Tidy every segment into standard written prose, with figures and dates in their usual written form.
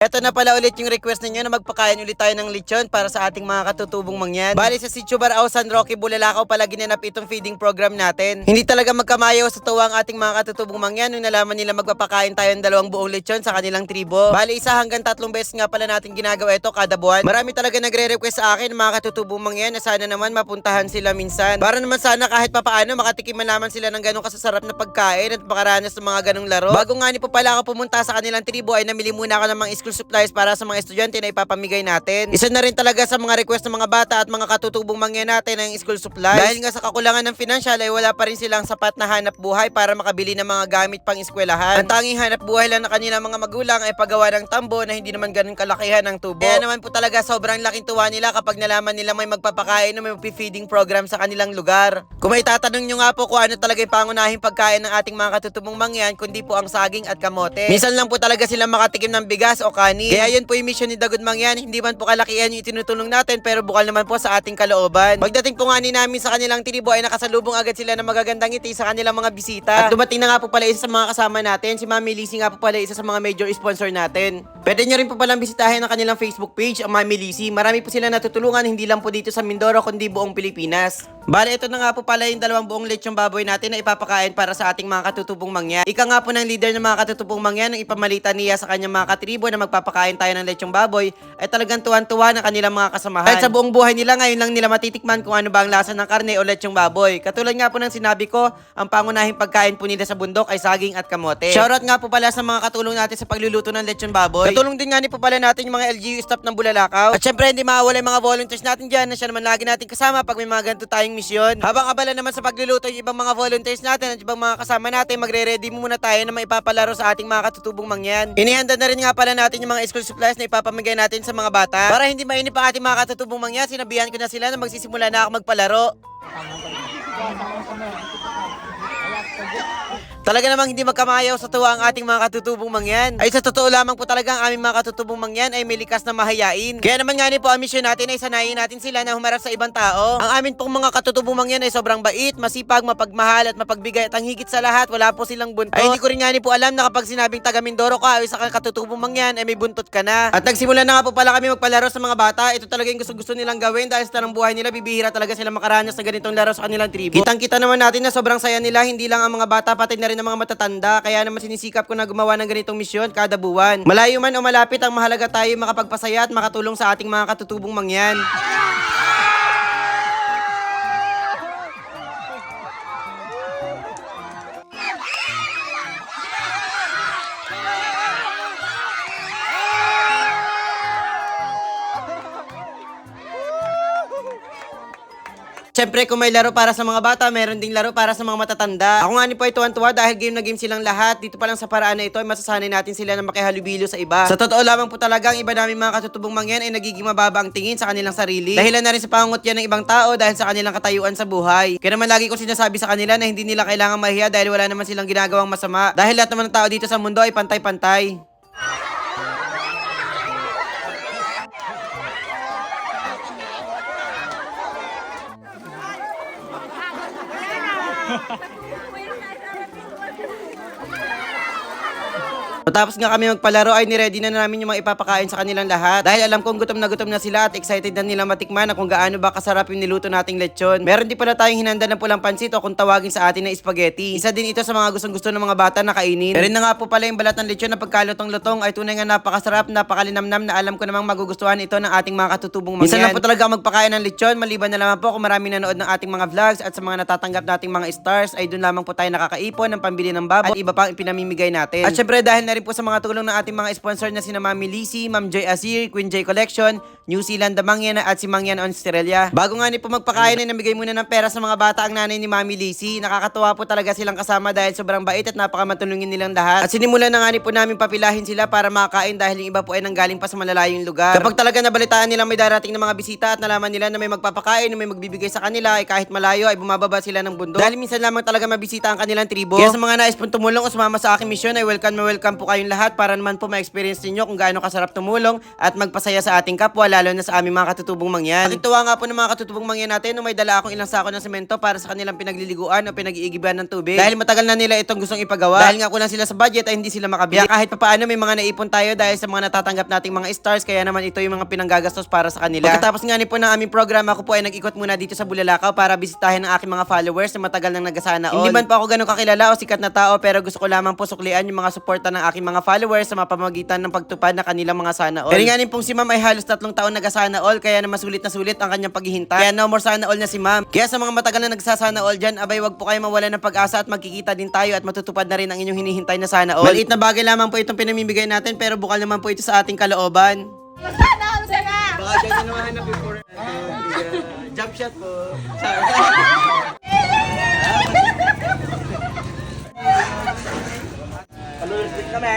Eto na pala ulit yung request ninyo na magpakain ulit tayo ng lechon para sa ating mga katutubong mangyan. Bali sa Sitio Barao, San Roque, Bulalakaw pala ginanap itong feeding program natin. Hindi talaga magkamayaw sa tuwa ang ating mga katutubong mangyan nung nalaman nila magpapakain tayo ng 2 buong lechon sa kanilang tribo. Bali 1 hanggang 3 beses nga pala natin ginagawa ito kada buwan. Marami talaga nagre-request sa akin mga katutubong mangyan na sana naman mapuntahan sila minsan. Para naman sana kahit papaano makatikim naman sila ng ganong kasasarap na pagkain at makaranas ng mga ganong laro. Bago nga ni po pala ako pumunta sa kanilang tribo ay namili muna ako ng mga school supplies para sa mga estudyante na ipapamigay natin. Isa na rin talaga sa mga request ng mga bata at mga katutubong mangyan natin ang school supplies. Dahil nga sa kakulangan ng financial ay wala pa rin silang sapat na hanap buhay para makabili ng mga gamit pang eskwelahan. Ang tanging hanap buhay lang na kanilang mga magulang ay paggawa ng tambo na hindi naman ganun kalakihan ng tubo. Kaya naman po talaga sobrang laking tuwa nila kapag nalaman nila may magpapakain o may feeding program sa kanilang lugar. Kung may tatanong nyo nga po kung ano talaga yung pangunahing pagkain ng ating mga katutubong mangyan, kundi po ang saging at kamote. Minsan lang po talaga sila makatikim ng bigas o kanin. Kaya yun po yung mission ni Dagod Mangyan. Hindi man po kalakihan yung itinutulong natin pero bukal naman po sa ating kalooban. Pagdating po nga namin sa kanilang tribo ay nakasalubong agad sila ng magagandang ngiti sa kanilang mga bisita. At dumating na nga po pala isa sa mga kasama natin. Si Mami Lizzy nga po pala isa sa mga major sponsor natin. Pwede nyo rin po palang bisitahin ang kanilang Facebook page, ang Mami Lizzy. Marami po sila natutulungan hindi lang po dito sa Mindoro kundi buong Pilipinas. Bale, ito na nga po pala yung 2 buong lechong baboy natin na ipapakain para sa ating mga katutubong mangyan. Ika nga po ng leader ng mga katutubong mangyan nang ipamalita niya sa kanyang mga katribo na magpapakain tayo ng lechong baboy ay talagang tuwan-tuwa ng kanilang mga kasamahan. Kahit sa buong buhay nila ngayon lang nila matitikman kung ano ba ang lasa ng karne o lechong baboy. Katulad nga po ng sinabi ko, ang pangunahing pagkain po nila sa bundok ay saging at kamote. Shoutout nga po pala sa mga katulong natin sa pagluluto ng lechong baboy. Katulong din nga ni po pala natin yung mga LGU staff ng Bulalakaw. At syempre hindi mawawala yung mga volunteers natin dyan na siya naman lagi natin kasama pag may mga ganito tayong misyon. Habang abala naman sa pagluluto yung ibang mga volunteers natin at ibang mga kasama natin, magre-ready muna tayo na maipapalaro sa ating mga katutubong mangyan. Inihanda na rin nga pala natin yung mga school supplies na ipapamigay natin sa mga bata. Para hindi mainip ang ating mga katutubong mangyan, sinabihan ko na sila na magsisimula na ako magpalaro. Talaga namang hindi magkamayaw sa tuwa ang ating mga katutubong mangyan. Ay sa totoo lamang po talaga ang aming mga katutubong mangyan ay may likas na mahayain. Kaya naman nga po ang mission natin ay sanayin natin sila na humarap sa ibang tao. Ang amin pong mga katutubong mangyan ay sobrang bait, masipag, mapagmahal at mapagbigay at ang higit sa lahat wala po silang buntot. Ay hindi ko rin nga po alam na kapag sinabing taga Mindoro ka ay sa katutubong mangyan ay may buntot ka na. At nagsimula na nga po pala kami magpalaro sa mga bata. Ito talaga yung gusto nilang gawin dahil sa tanang buhay nila bibihira talaga sila makaranas ng ganitong laro sa kanilang tribo. Kitang-kita naman natin na sobrang saya nila, hindi lang ang mga bata pati na rin ang mga matatanda. Kaya naman sinisikap ko na gumawa ng ganitong misyon kada buwan. Malayo man o malapit, ang mahalaga tayo makapagpasaya at makatulong sa ating mga katutubong mangyan. Siyempre, kung may laro para sa mga bata, meron ding laro para sa mga matatanda. Ako nga po ay tuwan-tuwa dahil game na game silang lahat. Dito pa lang sa paraan na ito ay masasanay natin sila na makihalubilo sa iba. Sa totoo lamang po talaga, ang iba namin mga katutubong mangyan ay nagiging mababa ang tingin sa kanilang sarili. Dahilan na rin sa pangungot yan ng ibang tao dahil sa kanilang katayuan sa buhay. Kaya naman lagi ko sinasabi sa kanila na hindi nila kailangang mahiya dahil wala naman silang ginagawang masama. Dahil lahat naman ng tao dito sa mundo ay pantay-pantay. Matapos nga kami magpalaro ay niready na namin yung mga ipapakain sa kanilang lahat. Dahil alam kong gutom na sila at excited na nila matikman na kung gaano ba kasarap yung niluto nating lechon. Meron din pala tayong hinanda ng pulang pansit o kung tawagin sa atin na spaghetti. Isa din ito sa mga gustong-gusto ng mga bata na kainin. Meron na nga po pala yung balat ng lechon na pagkalutong-lutong ay tunay nga napakasarap, napakalinamnam na alam ko namang magugustuhan ito ng ating mga katutubong mangyan. Minsan lang po talaga magpakain ng lechon, maliban na lamang po kung maraming nanood ng ating mga vlogs at sa mga natatanggap nating mga stars ay doon lamang po tayo nakakaipon ng pambili ng baboy at iba pang ipinamimigay natin. At syempre dahil na rin po sa mga tulong ng ating mga sponsor na sina Mami Lizzy, Ma'am Joy Azir, Queen Joy Collection, New Zealand The Mangyan at si Mangyan Australia. Bago nga po magpakain ay namigay muna ng pera sa mga bata ang nanay ni Mami Lizzy. Nakakatuwa po talaga silang kasama dahil sobrang bait at napakamatulungin nilang lahat. At sinimulan na nga po namin papilahin sila para makakain dahil yung iba po ay nanggaling pa sa malalayong lugar. Kapag talaga nabalitaan nilang may darating na mga bisita at nalaman nila na may magpapakain o may magbibigay sa kanila ay kahit malayo ay bumababa sila ng bundok. Dahil minsan lamang talaga mabisita ang kanilang tribo. Kaya sa mga nais pong tumulong o sumama sa aking misyon ay welcome po kayong lahat para naman po ma-experience ninyo kung gaano kasarap tumulong at magpasaya sa ating kapwa, lalo na sa aming mga katutubong mangyan. Nakituwa nga po ng mga katutubong mangyan natin nung may dala akong ilang sako ng semento para sa kanilang pinagliliguan o pinag-iigiban ng tubig. Dahil matagal na nila itong gustong ipagawa. Dahil nga kulang sila sa budget ay hindi sila makabili. Kaya kahit papaano may mga naipon tayo dahil sa mga natatanggap nating mga stars, kaya naman ito yung mga pinanggagastos para sa kanila. Pagkatapos nga po ng aming programa, ako po ay nag-ikot muna dito sa Bulalakaw para bisitahin ang aking mga followers na matagal nang nagasana all. Hindi man po ako ganun kakilala o sikat na tao, pero gusto ko lamang po suklian yung mga suporta ng aking mga followers sa mapamagitan ng pagtupad ng kanilang mga sana all. Pero nga pong si ma'am ay halos 3 taon nagasana all, kaya naman sulit na sulit ang kanyang paghihintay. Kaya no more sana all na si ma'am. Kaya sa mga matagal na nagsasana all dyan, abay wag po kayo mawala ng pag-asa at magkikita din tayo at matutupad na rin ang inyong hinihintay na sana all. Maliit na bagay lamang po itong pinamimigay natin, pero bukal naman po ito sa ating kalooban. Sana all sana! Baka dyan na naman hanap before. Jump shot po. Palulit kami.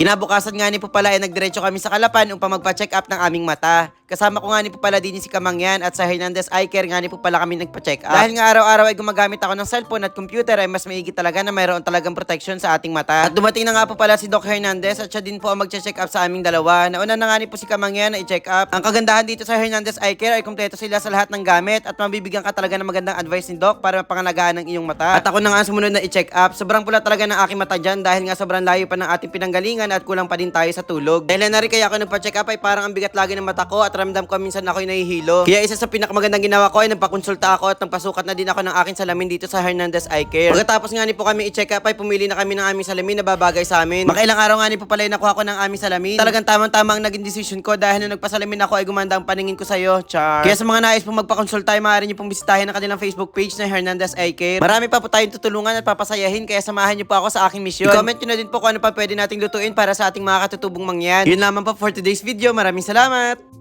Kinabukasan nga ni po pala ay nagdiretso kami sa Kalapan upang magpa-check up ng aming mata. Kasama ko nga ni po pala din si Kamangyan at sa Hernandez Eye Care nga ni po pala kami nagpa-check up. Dahil nga araw-araw ay gumagamit ako ng cellphone at computer, ay mas maigi talaga na mayroon talagang protection sa ating mata. At dumating na nga po pala si Doc Hernandez at siya din po ang magche-check up sa aming dalawa. Nauna na nga ni po si Kamangyan na i-check up. Ang kagandahan dito sa Hernandez Eye Care ay kumpleto sila sa lahat ng gamit at mabibigyan ka talaga ng magandang advice ni Doc para mapangalagaan ng iyong mata. At ako na nga sumunod na i-check up. Sobrang pula talaga ng aking mata dyan dahil nga sobrang layo pa ng ating pinanggalingan at kulang pa din tayo sa tulog. Dahil na rin kaya ako nagpa-check up ay parang ang bigat lagi ng mata ko at ramdam ko minsan ako'y nahihilo. Kaya isa sa pinakamagandang ginawa ko ay nagpakonsulta ako at nagpasukat na din ako ng aking salamin dito sa Hernandez Eye Care. Pagkatapos nga ni po kami i-check up ay pumili na kami ng aming salamin na babagay sa amin. Makailang araw nga ni po pala yung nakuha ko ng aming salamin. Talagang tamang-tama ang naging decision ko dahil nung nagpasalamin ako ay gumanda ang paningin ko sa'yo. Char. Kaya sa mga nais po magpakonsulta ay maaari niyo pong bisitahin ang kanilang Facebook page na Hernandez Eye Care. Marami pa po tayong tutulungan at papasayahin, kaya samahan niyo po ako sa aking misyon. I-comment niyo na din po kung ano pa pwede nating lutuin para sa ating mga katutubong mangyan. Yun lamang po for today's video. Maraming salamat!